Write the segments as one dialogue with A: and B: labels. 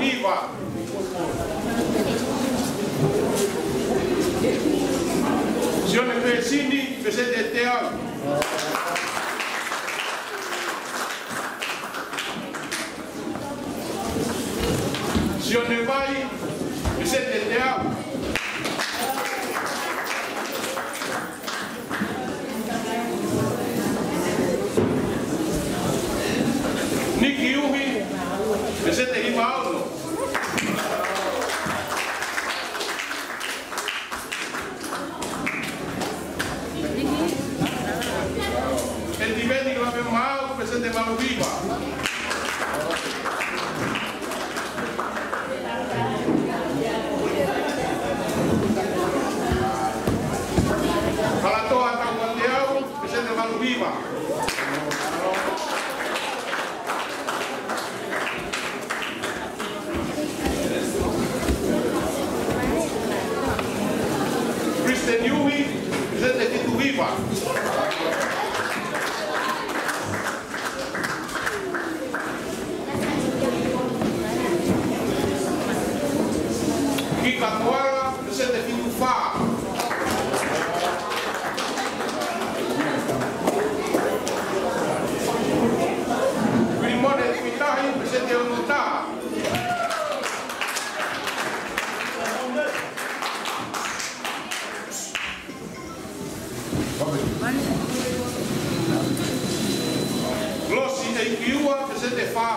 A: Viva. Sione Pesini, presente Teao. Sione Vai, presente Teao. Niki Uhi, presente Himauno. El Diveni que va a ver Mau, presente Malu Viva. Kalatoa Tahuanteau, presente Malu Viva. Kristen Yui, presente Titu Viva. Kika Tuara, presente Titu Fa. Primone Timitahi, presente Onuta. Glossi e Kiua, presente Fa.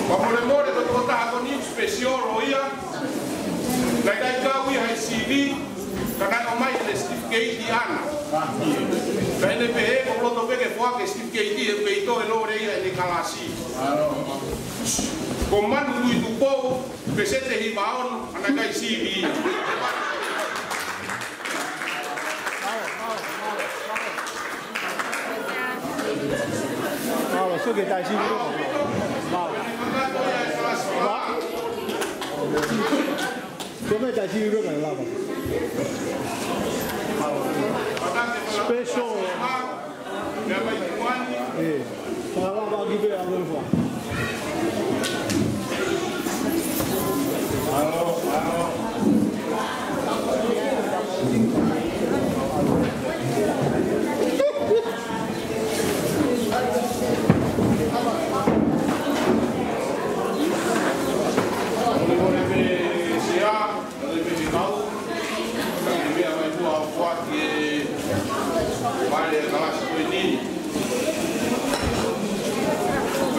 A: Pamolemore do kota agoni special roia. Nai kawi hai CV kana mai le certificate di ana. Ka NPE ko loto peke fo ke certificate di peito e lore ia ni kalasi. Komando du tupo presente himaon ana kai CV.
B: Mau, so que tá assim. Mau. Como é que tá assim o lá? Special. Eh, para lá aqui ver a lua.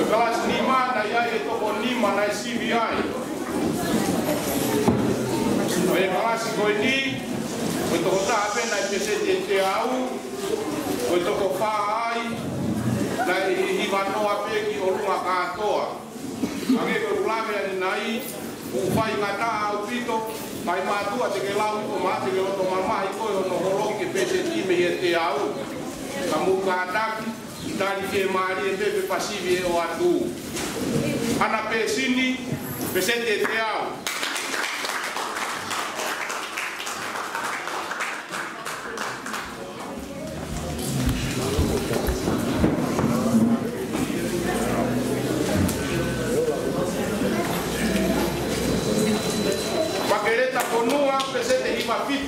A: Kelas 5 na ia toko 5 na CVI. Oi kelas koini, oi toko tape na PCTAU, oi toko fai, na hivano apeki olunga katoa. Age ko ulame ni nai, ufai kata au pito, mai matua te ke lau ko mate ke loto mama i ko no holong ke PCT me TAU. Kamu kataki dari ke mari ebe pasivi o atu ana pesini presente teau Paquereta Conua presente Himafit.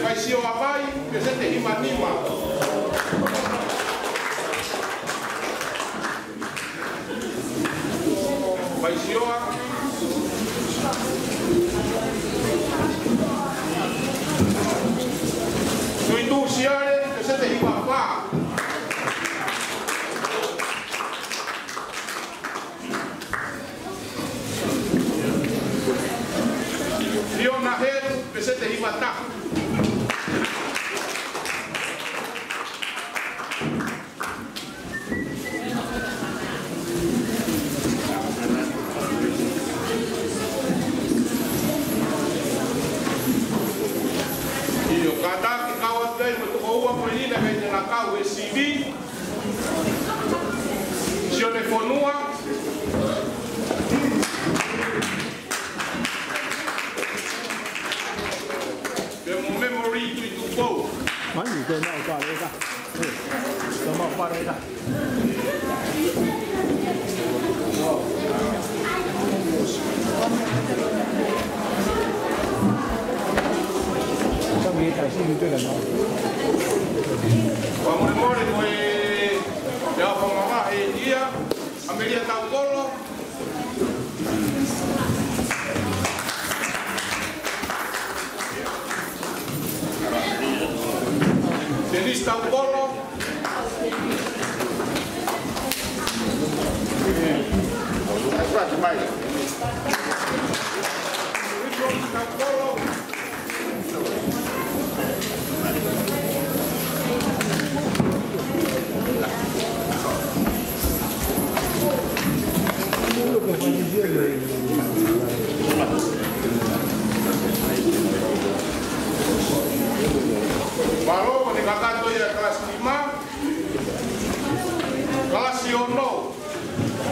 A: Vai se o abai, presente Himanima. Vai se o tu induziare, presente Himapá. Fiona Head, presente Himatá. ponua. Pe mo memory tu po.
B: Mani ke na ka le ka. Sama pa le ka. Trong cái tài sinh tôi là nó.
A: Vamos embora con ya vamos a el día. Amelia Taupolo. Denis Taupolo. Baru meninggalkan tu ya kelas 5, kelas Siono.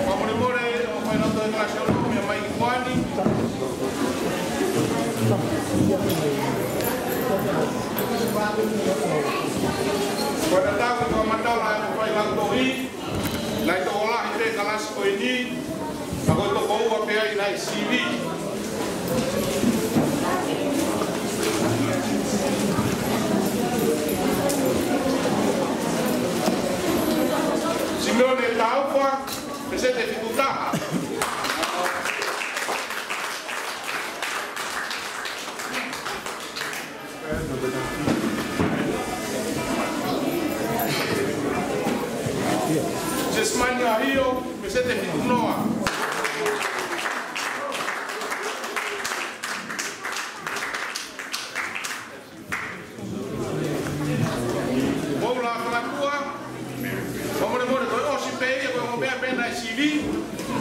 A: Pamuri-muri orang nonton kelas Siono yang main kuani. Pada tahun komando lah yang main langtori, lah itu olah itu kelas ini. Aku tu kau apa yang naik CV. Simeone Taufa, presente dificultà. Jesmania Rio, presente dificultà.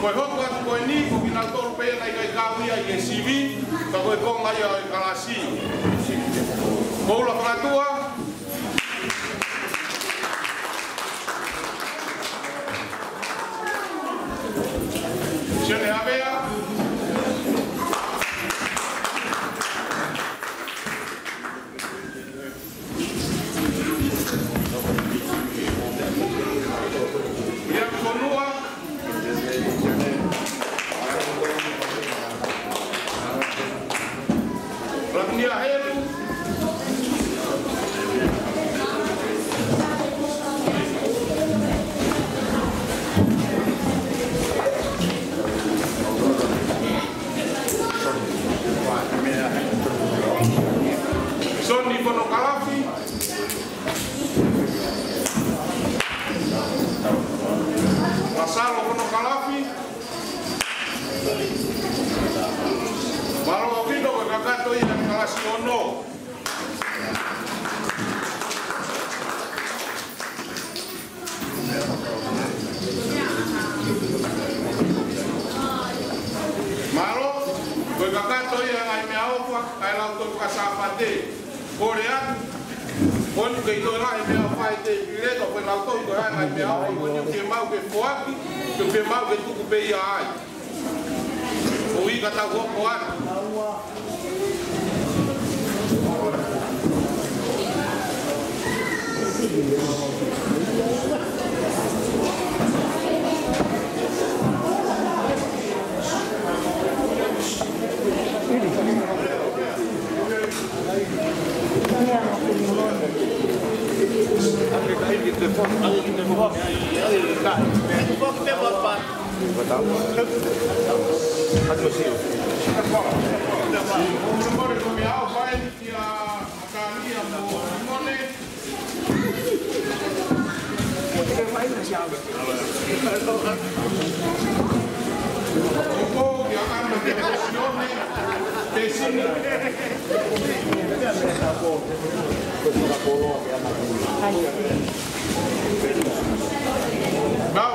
A: Koi hoko atu koi ni, ko kina tolu pe na ikai kawia i CV, ka koi konga ia i kalasi. Koula whakatua. Sione Havea. Yang konua. Dia heru. Soni Bono Kalafi. Masalo Bono Kalafi. Malo Vino Kakato yang kelas Siono. Malo Kakato yang ai meaufa, ai lauto kasapate. Korean pon ke ito la ai meaufa ite ile to pe lauto ko ai meaufa ko ni ke mau ke foaki, ke mau ke tu pe ia ai. Ui kata gua kuat.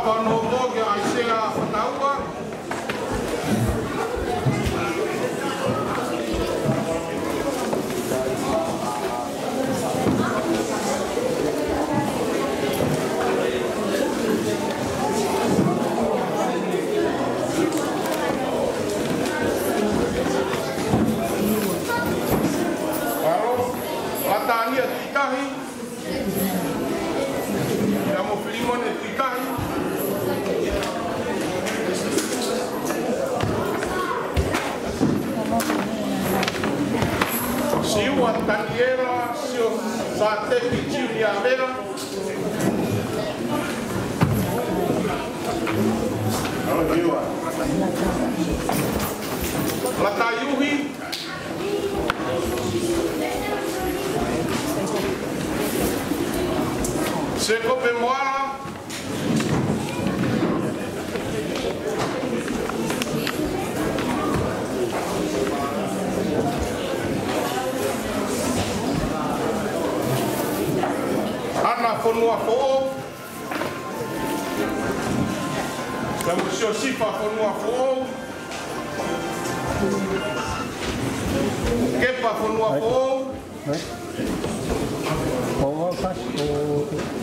A: Kalau nombor yang saya tahu, Maria Titahi. Amo Filimone Titahi. Siu Antaniera, Siu Sateki Giulia Vera. Latayuhi. Seko Pemoala. Ana Fonua Fo'o. Estamos Sifa Fonua Fo'o. Kepa Fonua Fo'o.
B: Có khách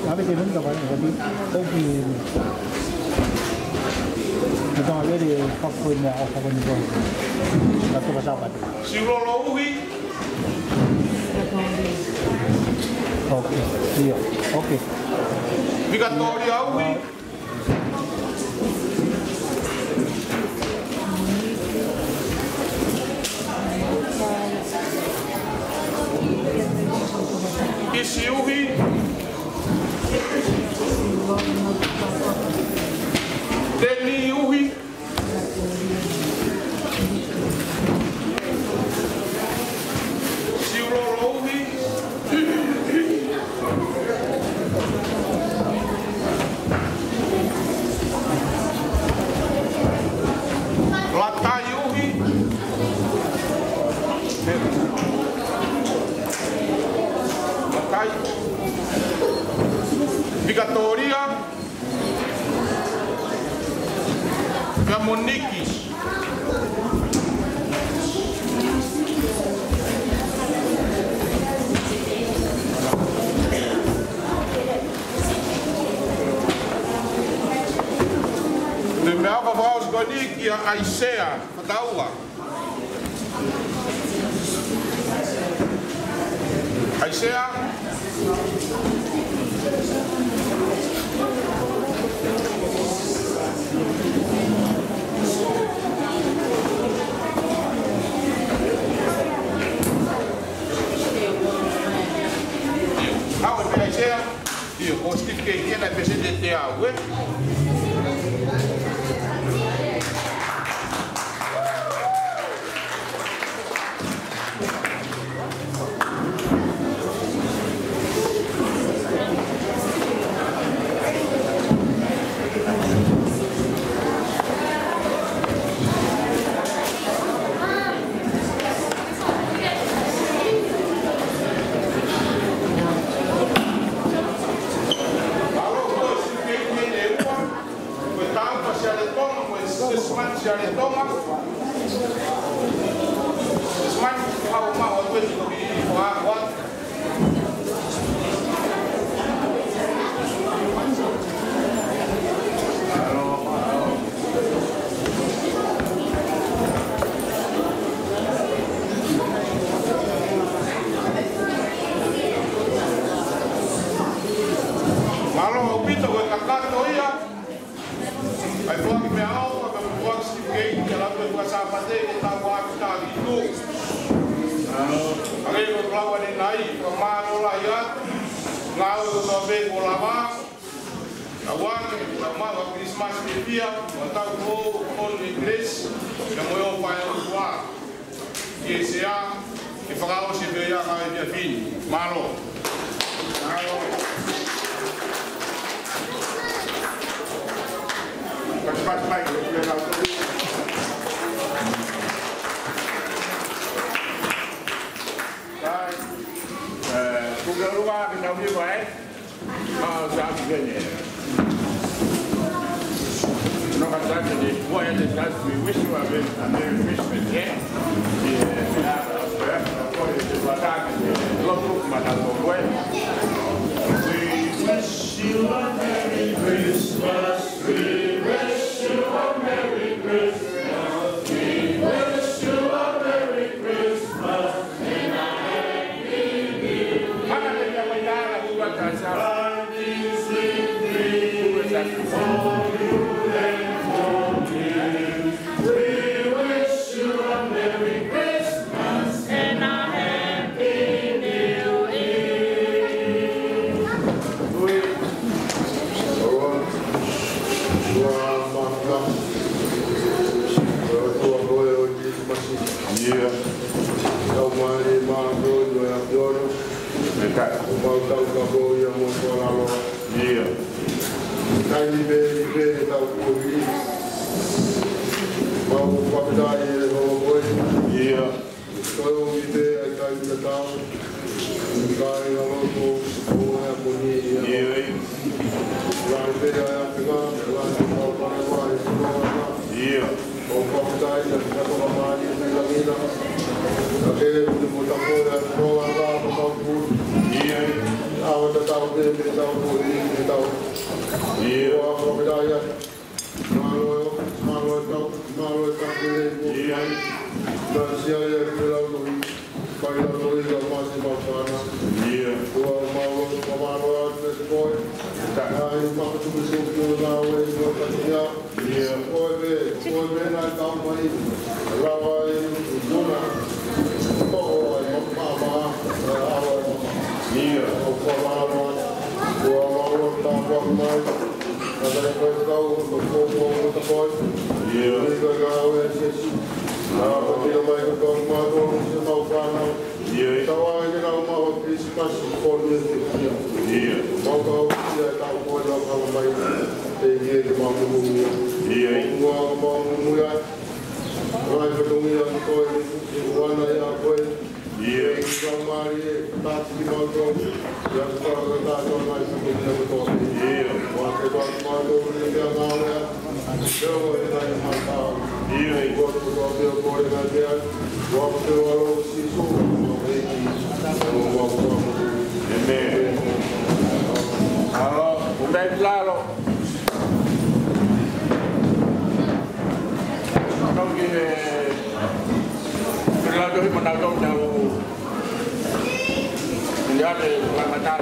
B: có cái vấn đề vậy là đi đâu thì người ta nói đi học phần nhà học phần gì là tôi bắt đầu bắt
A: Silolohi.
B: ok iya ok
A: Victoria Uhi. Isiuhi. Deni Uhi. Silolo Uhi. Latai Uhi. Latai. Victoria. Gamonikis. De melke vrouws Godiki Aisea, Fataula. Aisea. Ah, mais Aisea, eu gosto de que na PCDT água.
C: Jono.
A: Okay.
C: Mau tahu kau yang mau kalau.
A: Iya.
C: Kali be tahu kuri. Mau pakai mau boy.
A: Iya.
C: Kalau ide akan tahu. Kali kalau tu semua punya.
A: Iya.
C: Lain beda yang tengah, lain mau pakai semua.
A: Iya.
C: Mau pakai yang satu ramai lagi nak. Oke, mau tahu yang mau apa mau.
A: Iya.
C: Awak tahu dia tahu kuri tahu.
A: Iya.
C: Mau pakai yang malu tak boleh. Dan siapa yang bilang kuri, kalau kuri dah masih macam.
A: Iya.
C: Dua malu ada boy. Ay, mau tu besok lawan dua kalinya.
A: Iya.
C: Boy nak tahu mai. Lawan dua. Oh, mama, awak.
A: Iya.
C: Dua malu tak mai. Ada yang tahu untuk boy.
A: Iya.
C: Kita lawan sesi. Kita main untuk malu semua orang.
A: Iya.
C: Tahu aja kalau mau Christmas konon dia.
A: Iya.
C: Mau dia tahu boleh kalau main dia mau mungkin.
A: Iya.
C: Mau mungkin. Orang ketemu yang kau warna yang kau.
A: Iya.
C: Kamari tak mau kau. Yang kau tak tahu macam mana betul.
A: Iya.
C: Waktu malu dia mau ya. Jauh dari mata.
A: Iya.
C: Waktu dia boleh dia. Waktu walau sisu.
A: Amen. Halo, udah lalo. Kalau gini, berlalu menakut jauh. Menjadi pelan macam.